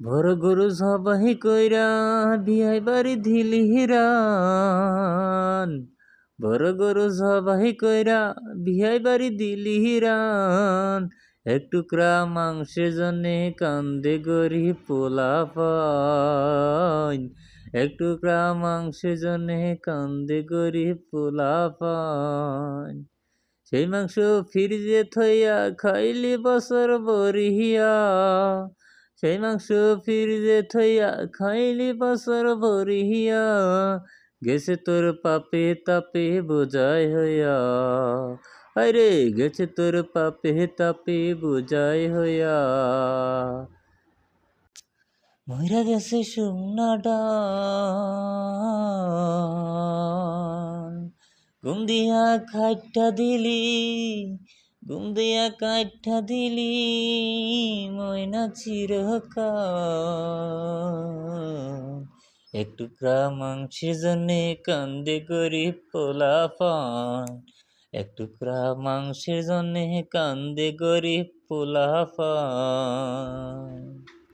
বড় গরু জবাই কইরা বিয়াই বাড়ি দিলি হিরান, বড় গরু জবাই কইরা বিয়াই বাড়ি দিলি হিরান। এক টুকরা মাংসের জন্যে কান্দে গরিব পোলাপাইন, এক টুকরা মাংসের জন্যে কান্দে গরিব পোলাপাইন। সেই মাংস ফ্রিজে থইয়া খাইলি বছর বরিয়া, সেই মাংস ফ্রিজে থইয়া খাইলি বছর বরিয়া। গেছে তোর পাপে তাপে বোঝাই হইয়া, আরে গেছে তোর পাপে তাপে বোঝাই হইয়া। মইরা গেছে শুকনা ডাল, ঘুম দিয়া কাইট্টা দিলি, ঘুম দিয়া কাইট্টা দিলি ময়না চিরকাল। এক টুকরা মাংসের জন্যে কান্দে গরিব পোলাপান, এক টুকরা মাংসের জন্যে কান্দে গরিব পোলাপান।